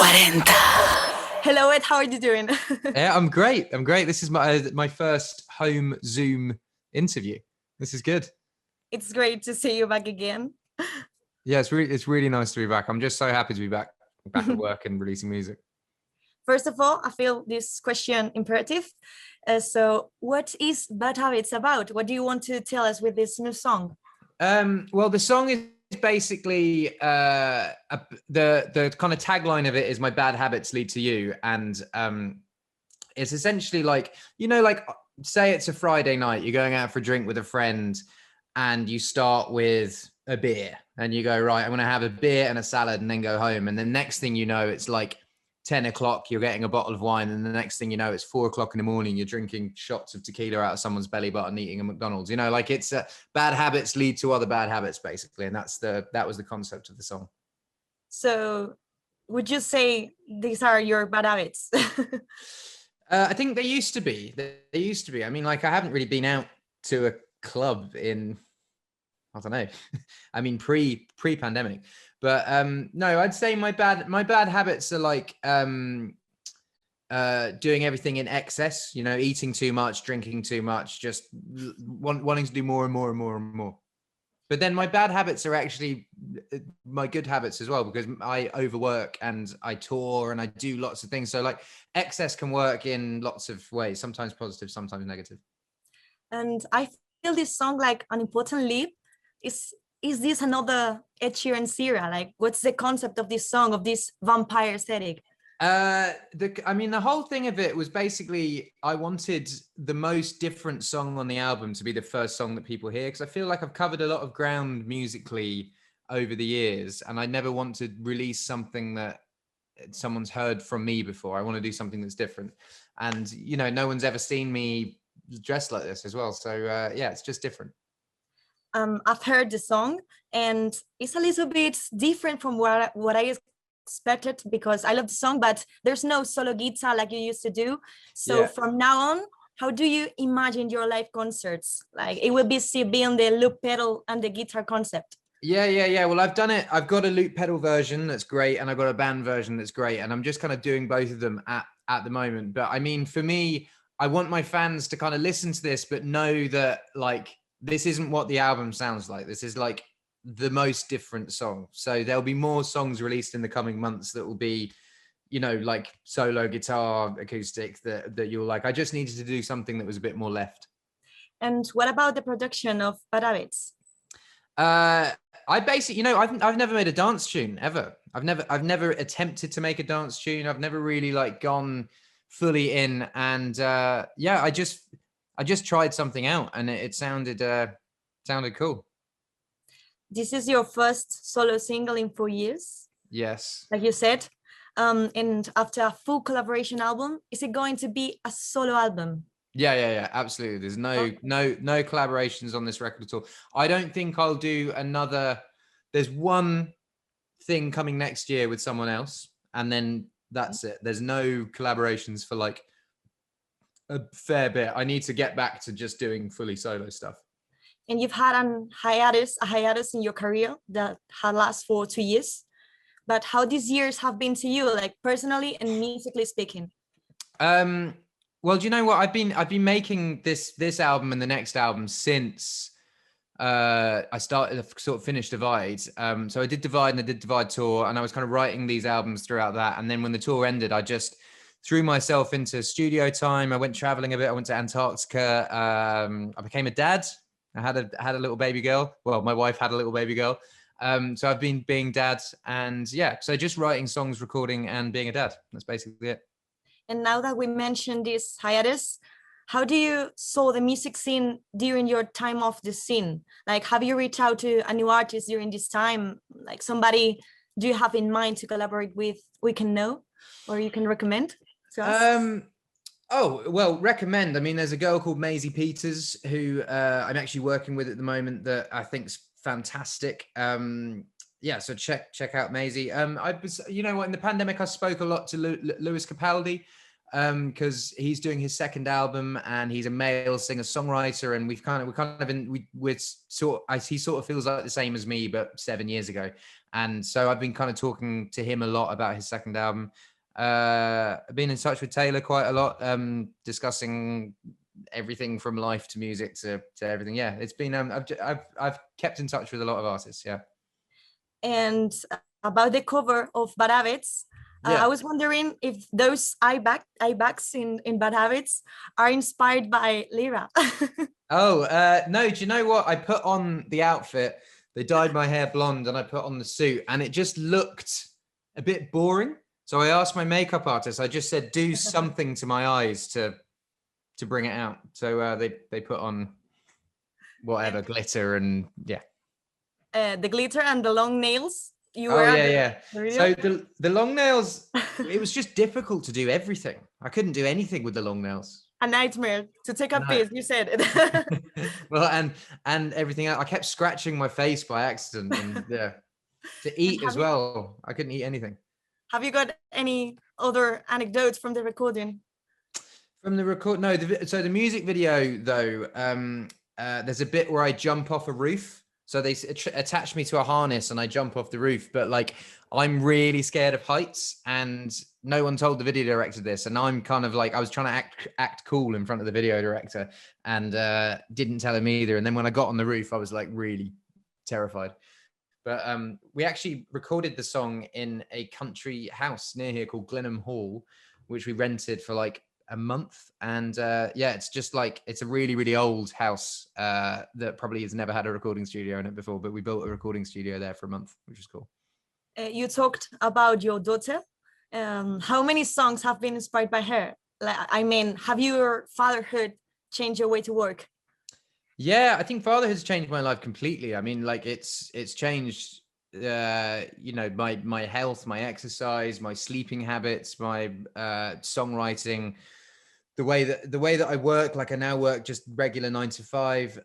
LOS40. Hello, Ed. How are you doing? Yeah, I'm great. I'm great. This is my first home Zoom interview. This is good. It's great to see you back again. Yeah, it's really nice to be back. I'm just so happy to be back at work and releasing music. First of all, I feel this question imperative. So what is Bad Habits about? What do you want to tell us with this new song? Well, the song is basically the kind of tagline of it is "My bad habits lead to you," and it's essentially like, you know, like say it's a Friday night, you're going out for a drink with a friend, and you start with a beer, and you go, right, I'm going to have a beer and a salad, and then go home, and the next thing you know, it's like 10 o'clock, you're getting a bottle of wine, and the next thing you know, it's 4 o'clock in the morning, you're drinking shots of tequila out of someone's belly button, eating a McDonald's. You know, like it's bad habits lead to other bad habits, basically, and that was the concept of the song. So would you say these are your bad habits? I think they used to be. They used to be. I mean, like I haven't really been out to a club in, I don't know. I mean, pre-pandemic. But no, I'd say my bad habits are like doing everything in excess, you know, eating too much, drinking too much, just wanting to do more and more and more and more. But then my bad habits are actually my good habits as well, because I overwork and I tour and I do lots of things. So like excess can work in lots of ways, sometimes positive, sometimes negative. And I feel this song like an important leap. Is this another Ed Sheeran era? Like, what's the concept of this song, of this vampire aesthetic? I mean, the whole thing of it was basically I wanted the most different song on the album to be the first song that people hear, because I feel like I've covered a lot of ground musically over the years, and I never want to release something that someone's heard from me before. I want to do something that's different, and you know, no one's ever seen me dressed like this as well. So yeah, it's just different. I've heard the song, and it's a little bit different from what I expected, because I love the song, but there's no solo guitar like you used to do. So yeah. From now on, how do you imagine your live concerts? Like it will be still being the loop pedal and the guitar concept. Yeah. Well, I've done it. I've got a loop pedal version that's great, and I've got a band version that's great, and I'm just kind of doing both of them at the moment. But I mean, for me, I want my fans to kind of listen to this, but know that like this isn't what the album sounds like. This is like the most different song. So there'll be more songs released in the coming months that will be, you know, like solo guitar, acoustic, that you'll like. I just needed to do something that was a bit more left. And what about the production of Bad Habits? I basically, you know, I've never made a dance tune ever. I've never attempted to make a dance tune. I've never really like gone fully in, and yeah, I just tried something out, and it sounded cool. This is your first solo single in 4 years. Yes. Like you said, and after a full collaboration album, is it going to be a solo album? Yeah, absolutely. There's no collaborations on this record at all. I don't think I'll do another. There's one thing coming next year with someone else, and then that's it. There's no collaborations for like a fair bit. I need to get back to just doing fully solo stuff. And you've had a hiatus in your career that had lasted for 2 years. But how these years have been to you, like personally and musically speaking? Well, do you know what? I've been making this album and the next album since I sort of finished Divide. So I did Divide and I did Divide Tour, and I was kind of writing these albums throughout that. And then when the tour ended, I just threw myself into studio time. I went traveling a bit. I went to Antarctica. I became a dad. I had a little baby girl. Well, my wife had a little baby girl. So I've been being dad, and yeah, so just writing songs, recording, and being a dad. That's basically it. And now that we mentioned this hiatus, how do you saw the music scene during your time off the scene? Like, have you reached out to a new artist during this time? Like somebody do you have in mind to collaborate with we can know, or you can recommend to us? Oh, well, recommend. I mean, there's a girl called Maisie Peters who I'm actually working with at the moment that I think's fantastic. Yeah, so check out Maisie. You know what, in the pandemic, I spoke a lot to Lewis Capaldi, because he's doing his second album and he's a male singer-songwriter, and he sort of feels like the same as me, but 7 years ago. And so I've been kind of talking to him a lot about his second album. I've been in touch with Taylor quite a lot, discussing everything from life to music to everything. Yeah, it's been I've kept in touch with a lot of artists. Yeah. And about the cover of Bad Habits, I was wondering if those eye bags in Bad Habits are inspired by Lyra. Oh, no, do you know what? I put on the outfit, they dyed my hair blonde, and I put on the suit, and it just looked a bit boring. So I asked my makeup artist, I just said, do something to my eyes to bring it out. So they put on whatever, glitter and the glitter and the long nails. Yeah. So the long nails, it was just difficult to do everything. I couldn't do anything with the long nails. A nightmare to take a piss, you said it. Well, and everything else. I kept scratching my face by accident, and to eat as well. I couldn't eat anything. Have you got any other anecdotes from the recording? From the record, no. So the music video, though, there's a bit where I jump off a roof. So they attach me to a harness and I jump off the roof. But like, I'm really scared of heights, and no one told the video director this. And I'm kind of like, I was trying to act cool in front of the video director, and didn't tell him either. And then when I got on the roof, I was like really terrified. But we actually recorded the song in a country house near here called Glenham Hall, which we rented for like a month. And it's just like, it's a really, really old house that probably has never had a recording studio in it before, but we built a recording studio there for a month, which was cool. You talked about your daughter. How many songs have been inspired by her? Like, I mean, have your fatherhood changed your way to work? Yeah, I think fatherhood's changed my life completely. I mean, like it's changed, my health, my exercise, my sleeping habits, my songwriting, the way that I work. Like I now work just regular 9 to 5.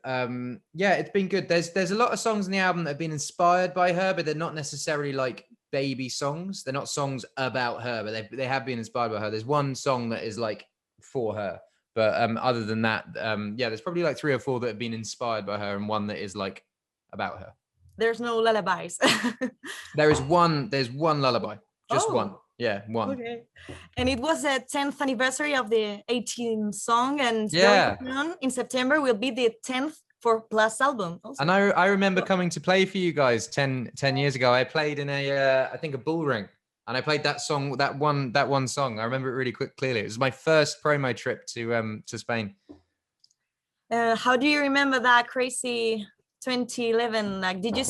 It's been good. There's a lot of songs in the album that have been inspired by her, but they're not necessarily like baby songs. They're not songs about her, but they have been inspired by her. There's one song that is like for her. But other than that, there's probably like 3 or 4 that have been inspired by her, and one that is like about her. There's no lullabies. There's one lullaby, just one. Yeah, one. Okay. And it was the 10th anniversary of the 18th song, and in September will be the 10th for Plus album also. And I remember coming to play for you guys 10 years ago. I played in I think a bull ring. And I played that song, that one song. I remember it really clearly. It was my first promo trip to Spain. How do you remember that crazy 2011? Like, did you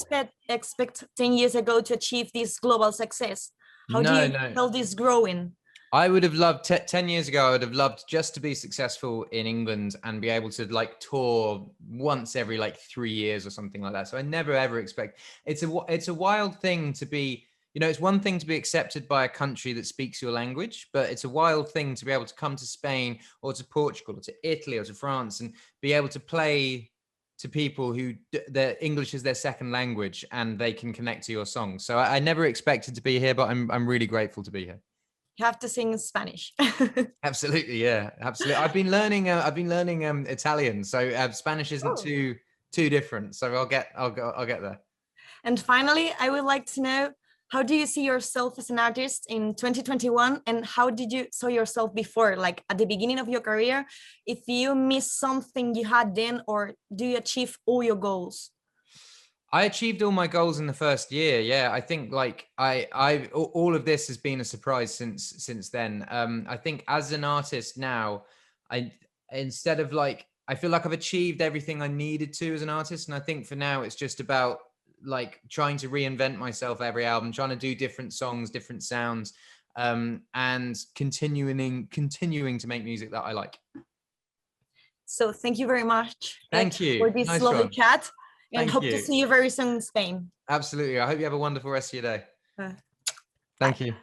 expect 10 years ago to achieve this global success? How do you feel this growing? I would have loved 10 years ago. I would have loved just to be successful in England and be able to like tour once every like 3 years or something like that. So I never ever expect. It's a wild thing to be. It's one thing to be accepted by a country that speaks your language, but it's a wild thing to be able to come to Spain or to Portugal or to Italy or to France and be able to play to people who their English is their second language and they can connect to your songs. So I never expected to be here, but I'm really grateful to be here. You have to sing Spanish. Absolutely, yeah, absolutely. I've been learning Italian, so Spanish isn't too different. So I'll get there. And finally, I would like to know, how do you see yourself as an artist in 2021? And how did you saw yourself before, like at the beginning of your career? If you miss something you had then, or do you achieve all your goals? I achieved all my goals in the first year. Yeah, I think like all of this has been a surprise since then. I think as an artist now, I feel like I've achieved everything I needed to as an artist. And I think for now, it's just about like trying to reinvent myself every album, trying to do different songs, different sounds, and continuing to make music that I like. So thank you very much. Thank you for this lovely chat, and hope to see you very soon in Spain. Absolutely. I hope you have a wonderful rest of your day. Thank you.